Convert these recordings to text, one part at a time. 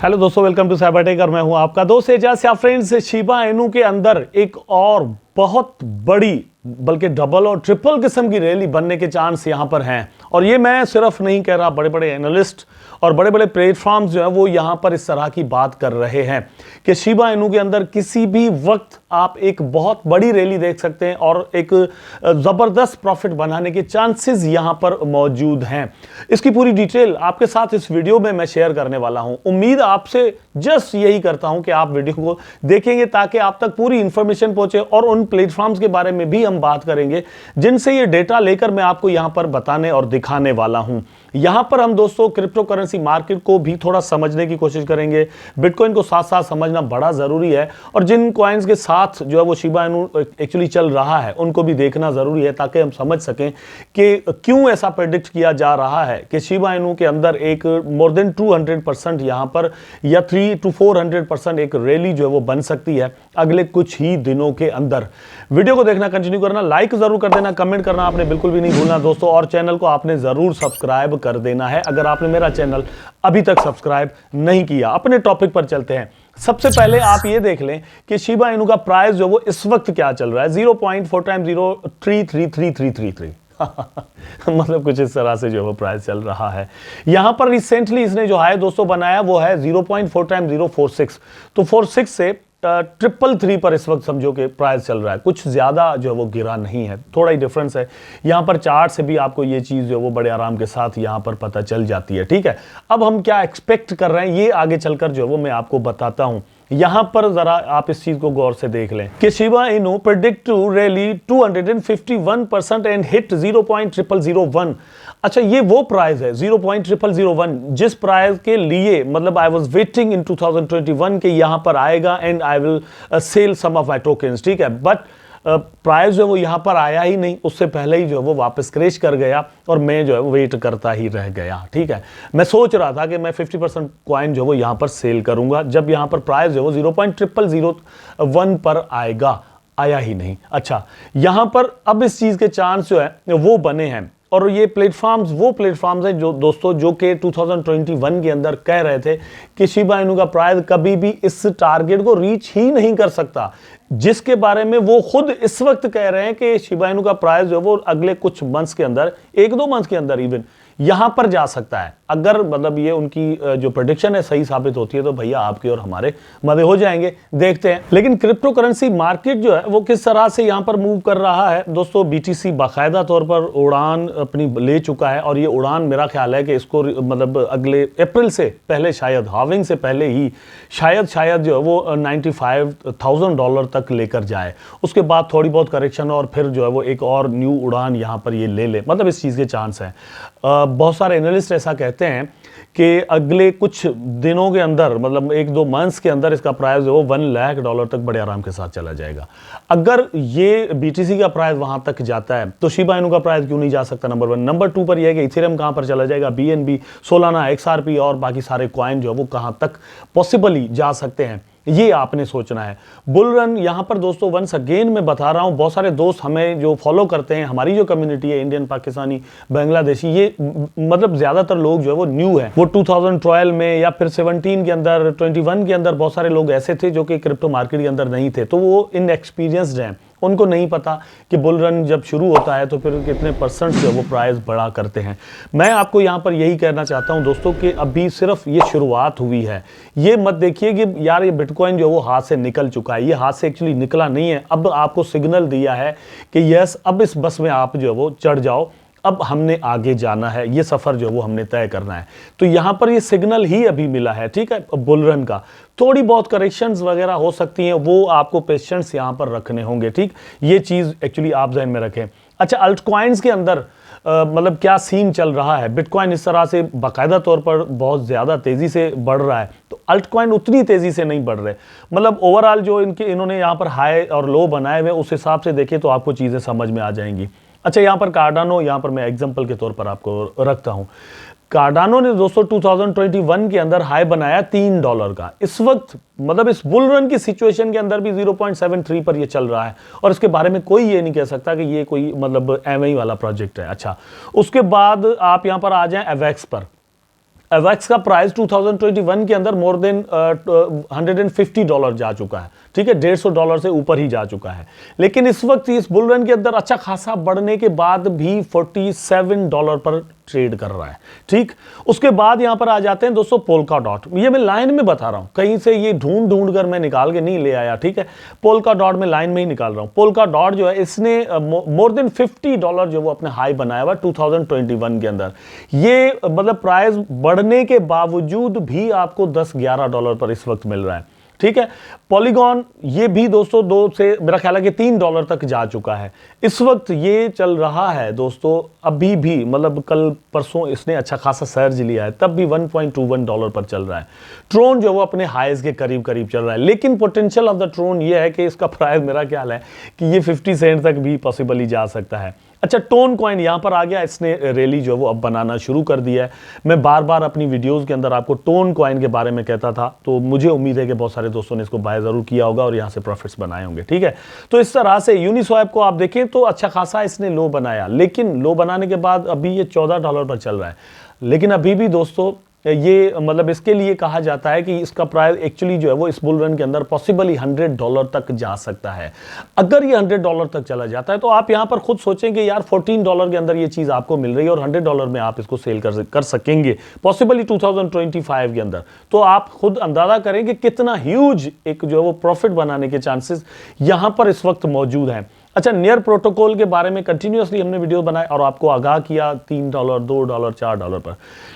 Hello दोस्तों, welcome to cyber tech और मैं हूं आपका दोस्त एजाज। या फ्रेंड्स, शिबा इनू के अंदर एक और बहुत बड़ी बल्कि डबल और ट्रिपल किस्म की रैली बनने के चांस यहां पर हैं। और ये मैं सिर्फ नहीं कह रहा, बड़े बड़े एनालिस्ट और बड़े बड़े प्लेटफॉर्म्स जो है वो यहां पर इस तरह की बात कर रहे हैं कि शिबा इनू के अंदर किसी भी वक्त आप एक बहुत बड़ी रैली देख सकते हैं और एक जबरदस्त प्रॉफिट बनाने के चांसेस यहां पर मौजूद हैं। इसकी पूरी डिटेल आपके साथ इस वीडियो में मैं शेयर करने वाला हूं। उम्मीद आपसे जस्ट यही करता हूं कि आप वीडियो को देखेंगे ताकि आप तक पूरी इंफॉर्मेशन पहुंचे और उन प्लेटफॉर्म्स के बारे में भी हम बात करेंगे जिनसे ये डेटा लेकर मैं आपको यहां पर बताने और दिखाने वाला हूं। यहां पर हम दोस्तों क्रिप्टो करेंसी मार्केट को भी थोड़ा समझने की कोशिश करेंगे। बिटकॉइन को साथ साथ समझना बड़ा जरूरी है और जिन कॉइन्स के साथ जो है वो शिबा इनू एक्चुअली चल रहा है उनको भी देखना जरूरी है ताकि हम समझ सकें कि क्यों ऐसा प्रेडिक्ट किया जा रहा है कि शिबा इनू के अंदर एक मोर देन 200% यहां पर या 300 to 400% एक रैली जो है वो बन सकती है अगले कुछ ही दिनों के अंदर। वीडियो को देखना कंटिन्यू करना, लाइक जरूर कर देना, कमेंट करना आपने बिल्कुल भी नहीं भूलना दोस्तों, और चैनल को आपने जरूर सब्सक्राइब कर देना है अगर आपने मेरा चैनल अभी तक सब्सक्राइब नहीं किया। अपने टॉपिक पर चलते हैं। सबसे पहले आप ये देख लें कि शिबा इनू का प्राइस जो वो इस वक्त क्या चल रहा है। 0.4 टाइम 0.333333 मतलब कुछ इस तरह से जो वो प्राइस चल रहा है। यहां पर रिसेंटली इसने जो हाई दोस्तों बनाया वो है 0.4 टाइम 0.46। तो 46 से 333 पर इस वक्त समझो कि प्राइस चल रहा है। कुछ ज्यादा जो है वो गिरा नहीं है, थोड़ा ही डिफरेंस है। यहां पर चार्ट से भी आपको ये चीज जो है वो बड़े आराम के साथ यहां पर पता चल जाती है। ठीक है, अब हम क्या एक्सपेक्ट कर रहे हैं ये आगे चलकर जो है वो मैं आपको बताता हूं। यहां पर जरा आप इस चीज को गौर से देख लें कि Shiba Inu predict to rally 251% and hit 0.0001। अच्छा, ये वो प्राइस है 0.0001 जिस प्राइस के लिए मतलब आई वाज वेटिंग इन 2021 के यहां पर आएगा and I will sell some of my tokens. ठीक है, बट प्राइस जो है वो यहां पर आया ही नहीं, उससे पहले ही जो है वो वापस क्रैश कर गया और मैं जो है वो वेट करता ही रह गया। ठीक है, मैं सोच रहा था कि मैं 50% कॉइन जो है वो यहां पर सेल करूंगा जब यहां पर प्राइस जो है वो 0.0001 पर आएगा, आया ही नहीं। अच्छा, यहां पर अब इस चीज के चांस जो है वो बने हैं और ये प्लेटफॉर्म्स वो प्लेटफॉर्म्स हैं जो दोस्तों जो कि 2021 के अंदर कह रहे थे कि शिबा इनू का प्राइस कभी भी इस टारगेट को रीच ही नहीं कर सकता, जिसके बारे में वो खुद इस वक्त कह रहे हैं कि शिबा इनू का प्राइस जो है वो अगले कुछ मंथ्स के अंदर, 1-2 मंथ्स के अंदर इवन यहां पर जा सकता है। अगर मतलब ये उनकी जो प्रेडिक्शन है सही साबित होती है तो भैया आपके और हमारे मजे हो जाएंगे, देखते हैं। लेकिन क्रिप्टो करेंसी मार्केट जो है वो किस तरह से यहां पर मूव कर रहा है दोस्तों। बीटीसी बाकायदा तौर पर उड़ान अपनी ले चुका है और ये उड़ान मेरा ख्याल है कि इसको मतलब अगले अप्रैल से पहले, शायद हाविंग से पहले ही शायद जो है वो $95,000 तक लेकर जाए। उसके बाद थोड़ी बहुत करेक्शन और फिर जो है वो एक और न्यू उड़ान यहां पर ये ले मतलब इस चीज के चांस है। बहुत सारे एनालिस्ट ऐसा कहते हैं कि अगले कुछ दिनों के अंदर मतलब 1-2 मंथ्स के अंदर इसका प्राइस जो $1 लाख तक बड़े आराम के साथ चला जाएगा। अगर ये बीटीसी का प्राइस वहां तक जाता है तो शिबा इनू का प्राइस क्यों नहीं जा सकता, नंबर 1। नंबर 2 पर यह है कि इथेरियम कहां पर चला जाएगा, BNB, सोलाना, XRP और बाकी सारे कॉइन जो है वो कहां तक पॉसिबली जा सकते हैं, ये आपने सोचना है। बुल रन यहां पर दोस्तों वंस अगेन मैं बता रहा हूं, बहुत सारे दोस्त हमें जो फॉलो करते हैं, हमारी जो कम्युनिटी है इंडियन, पाकिस्तानी, बांग्लादेशी, ये मतलब ज्यादातर लोग जो है वो न्यू है। वो 2012 में या फिर 17 के अंदर, 21 के अंदर बहुत सारे लोग ऐसे थे जो कि क्रिप्टो मार्केट के अंदर नहीं थे, तो वो इनएक्सपीरियंस्ड हैं, उनको नहीं पता कि बुल रन जब शुरू होता है तो फिर कितने परसेंट जो वो प्राइस बढ़ा करते हैं। मैं आपको यहां पर यही कहना चाहता हूं दोस्तों कि अभी सिर्फ ये शुरुआत हुई है। ये मत देखिए कि यार ये बिटकॉइन जो वो हाथ से निकल चुका है, ये हाथ से एक्चुअली निकला नहीं है। अब आपको सिग्नल दिया है कि यस, अब इस बस में आप जो है वो चढ़ जाओ, अब हमने आगे जाना है, ये सफर जो वो हमने तय करना है। तो यहां पर ये सिग्नल ही अभी मिला है। ठीक है, बुल रन का थोड़ी बहुत करेक्शंस वगैरह हो सकती हैं, वो आपको पेशेंस यहां पर रखने होंगे। ठीक, ये चीज एक्चुअली आप ध्यान में रखें। अच्छा, अल्ट कॉइन्स के अंदर मतलब क्या सीन चल रहा है। बिटकॉइन इस तरह से बाकायदा तौर पर बहुत ज्यादा तेजी से बढ़ रहा है, तो अल्ट कॉइन उतनी तेजी से नहीं बढ़ रहे। मतलब ओवरऑल जो इन्होंने यहाँ पर हाई और लो बनाए हुए उस हिसाब से देखें तो आपको चीजें समझ में आ जाएंगी। अच्छा, यहाँ पर कार्डानो, यहाँ पर मैं एग्जांपल के तौर पर आपको रखता हूँ। कार्डानो ने दोस्तों 2021 के अंदर हाई बनाया $3 का। इस वक्त मतलब इस बुल रन की सिचुएशन के अंदर भी 0.73 पर ये चल रहा है और इसके बारे में कोई ये नहीं कह सकता कि ये कोई मतलब एमआई वाला प्रोजेक्ट है। अच्छा, उसके बाद आप यहां पर आ जाएं एवेक्स पर। एवेक्स का प्राइस 2021 के अंदर मोर देन $150 जा चुका है, ठीक है, $150 से ऊपर ही जा चुका है। लेकिन इस वक्त इस बुल रन के अंदर अच्छा खासा बढ़ने के बाद भी $47 पर ट्रेड कर रहा है, ठीक। उसके बाद यहां पर आ जाते हैं दोस्तों पोल्का डॉट। ये मैं लाइन में बता रहा हूं, कहीं से ये ढूंढ कर मैं निकाल के नहीं ले आया, ठीक है। पोल्का डॉट में लाइन में ही निकाल रहा हूं। पोल्का डॉट जो है इसने मोर देन $50 जो वो अपने हाई बनाया हुआ 2021 के अंदर। ये मतलब प्राइस बढ़ने के बावजूद भी आपको $10-11 पर इस वक्त मिल रहा है, ठीक है। पॉलीगॉन ये भी दोस्तों 2 से मेरा ख्याल है कि $3 तक जा चुका है। इस वक्त ये चल रहा है दोस्तों, अभी भी मतलब कल परसों इसने अच्छा खासा सर्ज लिया है, तब भी $1.21 पर चल रहा है। ट्रोन जो वो अपने हाईज के करीब करीब चल रहा है, लेकिन पोटेंशियल ऑफ द ट्रोन ये है कि इसका प्राइस मेरा ख्याल है कि ये 50 सेंट तक भी पॉसिबली जा सकता है। अच्छा, टोन कॉइन यहां पर आ गया, इसने रैली जो है वो अब बनाना शुरू कर दिया है। मैं बार बार अपनी वीडियोस के अंदर आपको टोन कॉइन के बारे में कहता था, तो मुझे उम्मीद है कि बहुत सारे दोस्तों ने इसको बाय जरूर किया होगा और यहां से प्रॉफिट्स बनाए होंगे, ठीक है। तो इस तरह से यूनिस्वैप को आप देखें तो अच्छा खासा इसने लो बनाया, लेकिन लो बनाने के बाद अभी ये $14 पर चल रहा है। लेकिन अभी भी दोस्तों ये मतलब इसके लिए कहा जाता है कि इसका प्राइस एक्चुअली जो है वो इस बुल रन के अंदर पॉसिबली $100 तक जा सकता है। अगर ये $100 तक चला जाता है तो आप यहां पर खुद सोचें कि यार $14 के अंदर ये चीज आपको मिल रही है और $100 में आप इसको सेल कर सकेंगे पॉसिबली 2025 के अंदर। तो आप खुद अंदाजा करें कि कितना ह्यूज एक जो है वो प्रॉफिट बनाने के चांसेस यहां पर इस वक्त मौजूद हैं। अच्छा, नियर प्रोटोकॉल के बारे में कंटिन्यूअसली हमने वीडियो बनाए और आपको आगाह किया $3, $2, $4 पर।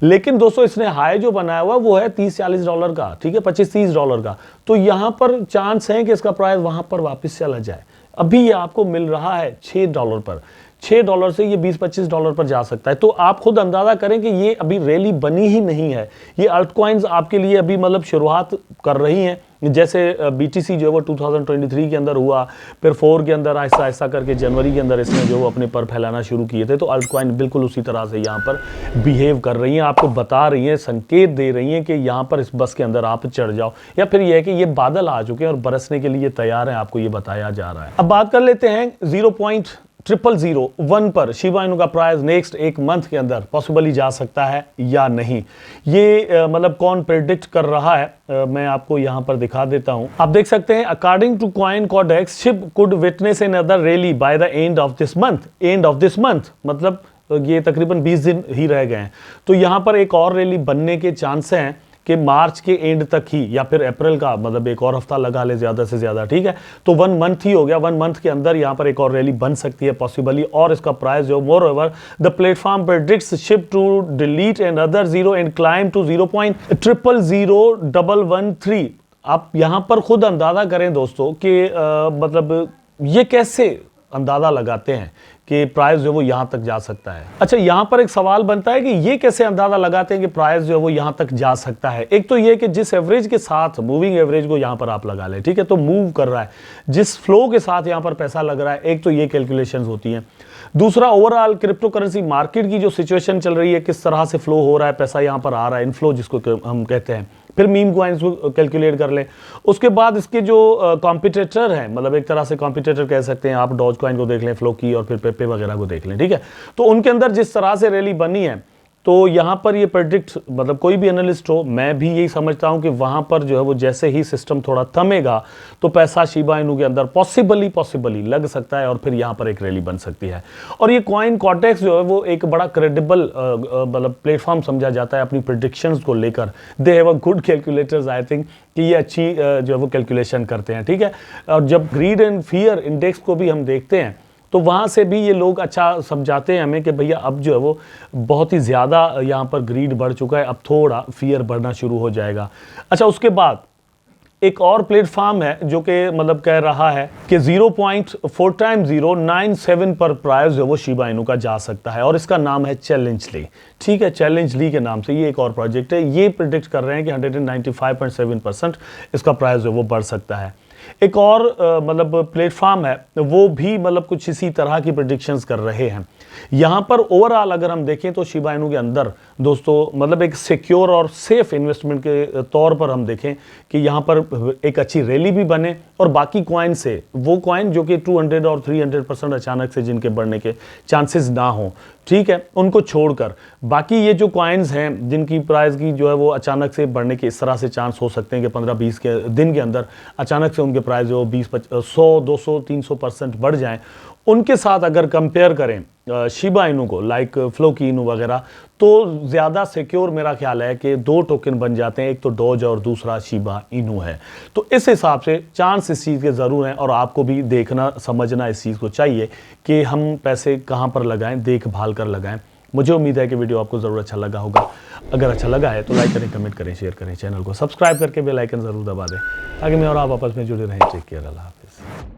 लेकिन दोस्तों इसने हाई जो बनाया हुआ वो है $30-40 का, ठीक है, $25-30 का। तो यहां पर चांस है कि इसका प्राइस वहां पर वापस चला जाए। अभी ये आपको मिल रहा है $6 पर, $6 से ये $20-25 पर जा सकता है। तो आप खुद अंदाजा करें कि ये अभी रैली बनी ही नहीं है। ये अल्ट कॉइन्स आपके लिए अभी मतलब शुरुआत कर रही हैं। जैसे BTC जो है वो 2023 के अंदर हुआ, फिर 4 के अंदर आहिस्ता आहिस्ता करके जनवरी के अंदर इसने जो अपने पर फैलाना शुरू किए थे। तो अल्ट कॉइन बिल्कुल उसी तरह से यहाँ पर बिहेव कर रही हैं, आपको बता रही हैं, संकेत दे रही हैं कि यहाँ पर इस बस के अंदर आप चढ़ जाओ, या फिर यह है कि ये बादल आ चुके हैं और बरसने के लिए तैयार हैं, आपको ये बताया जा रहा है। अब बात कर लेते हैं 0.0001 पर शिबा इनू का प्राइस नेक्स्ट एक मंथ के अंदर पॉसिबली जा सकता है या नहीं। ये मतलब कौन प्रेडिक्ट कर रहा है, मैं आपको यहां पर दिखा देता हूं। आप देख सकते हैं according to Coin Codex ship could witness another rally by the end of this month. End of this month मतलब ये तकरीबन 20 दिन ही रह गए हैं। तो यहां पर एक और रैली बनने के चांस हैं कि मार्च के एंड तक ही, या फिर अप्रैल का मतलब एक और हफ्ता लगा ले ज्यादा से ज्यादा, ठीक है। तो 1 मंथ ही हो गया, 1 मंथ के अंदर यहां पर एक और रैली बन सकती है पॉसिबली। और इसका प्राइस जो moreover the platform predicts ship to delete and other zero and climb to 0.000113। आप यहां पर खुद अंदाजा करें दोस्तों कि मतलब ये कैसे अंदाजा लगाते हैं कि प्राइस जो वो यहां तक जा सकता है। अच्छा, यहां पर एक सवाल बनता है कि ये कैसे अंदाजा लगाते हैं कि प्राइस जो है वो यहां तक जा सकता है। एक तो ये कि जिस एवरेज के साथ मूविंग एवरेज को यहां पर आप लगा लें, ठीक है, तो मूव कर रहा है, जिस फ्लो के साथ यहां पर पैसा लग रहा है, एक तो ये कैलकुलेशंस होती हैं। दूसरा, ओवरऑल क्रिप्टो करेंसी मार्केट की जो सिचुएशन चल रही है, किस तरह से फ्लो हो रहा है, पैसा यहां पर आ रहा है, इनफ्लो जिसको हम कहते हैं। फिर मीम कॉइन्स को कैलकुलेट कर लें। उसके बाद इसके जो कॉम्पिटिटर हैं, मतलब एक तरह से कॉम्पिटिटर कह सकते हैं आप, डॉज कॉइन को देख लें, फ्लो की, और फिर पेपे वगैरह को देख लें, ठीक है। तो उनके अंदर जिस तरह से रैली बनी है, तो यहां पर ये प्रेडिक्ट मतलब कोई भी एनालिस्ट हो, मैं भी यही समझता हूं कि वहां पर जो है वो जैसे ही सिस्टम थोड़ा थमेगा तो पैसा शिबा इनू के अंदर पॉसिबली लग सकता है और फिर यहां पर एक रैली बन सकती है। और ये कॉइन कॉर्टेक्स जो है वो एक बड़ा क्रेडिबल मतलब प्लेटफॉर्म समझा जाता है अपनी प्रेडिक्शंस को लेकर। They have a good calculators, I think कि ये अच्छी जो है वो कैलकुलेशन करते हैं, ठीक है। और जब ग्रीड एंड फियर इंडेक्स को भी हम देखते हैं तो वहाँ से भी ये लोग अच्छा समझाते हैं हमें कि भैया अब जो है वो बहुत ही ज़्यादा यहाँ पर ग्रीड बढ़ चुका है, अब थोड़ा फियर बढ़ना शुरू हो जाएगा। अच्छा, उसके बाद एक और प्लेटफॉर्म है जो कि मतलब कह रहा है कि 0.4x097 पर प्राइस जो है वो शिबा इनू का जा सकता है, और इसका नाम है चैलेंज ली, ठीक है। चैलेंज ली के नाम से ये एक और प्रोजेक्ट है। ये प्रिडिक्ट कर रहे हैं कि 195.7% इसका प्राइस जो है वो बढ़ सकता है। एक और मतलब प्लेटफॉर्म है, वो भी मतलब कुछ इसी तरह की प्रेडिक्शंस कर रहे हैं। यहां पर ओवरऑल अगर हम देखें तो शिबा इनू के अंदर दोस्तों मतलब एक सिक्योर और सेफ इन्वेस्टमेंट के तौर पर हम देखें कि यहां पर एक अच्छी रैली भी बने, और बाकी कॉइन से वो कॉइन जो कि 200 और 300% अचानक से जिनके बढ़ने के चांसेस ना हो, ठीक है, उनको छोड़कर बाकी ये जो कॉइन्स हैं जिनकी प्राइस की जो है वो अचानक से बढ़ने के इस तरह से चांस हो सकते हैं कि 15-20 के दिन के अंदर अचानक से उनके प्राइस जो 100-200-300% बढ़ जाएं, उनके साथ अगर कंपेयर करें शिबा इनू को, लाइक फ्लोकी इनू वगैरह, तो ज़्यादा सिक्योर मेरा ख्याल है कि 2 टोकन बन जाते हैं, एक तो डोज और दूसरा शिबा इनू है। तो इस हिसाब से चांस इस चीज़ के ज़रूर हैं और आपको भी देखना समझना इस चीज़ को चाहिए कि हम पैसे कहाँ पर लगाएं, देखभाल कर लगाएं। मुझे उम्मीद है कि वीडियो आपको ज़रूर अच्छा लगा होगा। अगर अच्छा लगा है तो लाइक करें, कमेंट करें, शेयर करें, चैनल को सब्सक्राइब करके बेल आइकन ज़रूर दबा दें ताकि मैं और आप आपस में जुड़े रहें। टेक केयर, अल्लाह हाफिज़।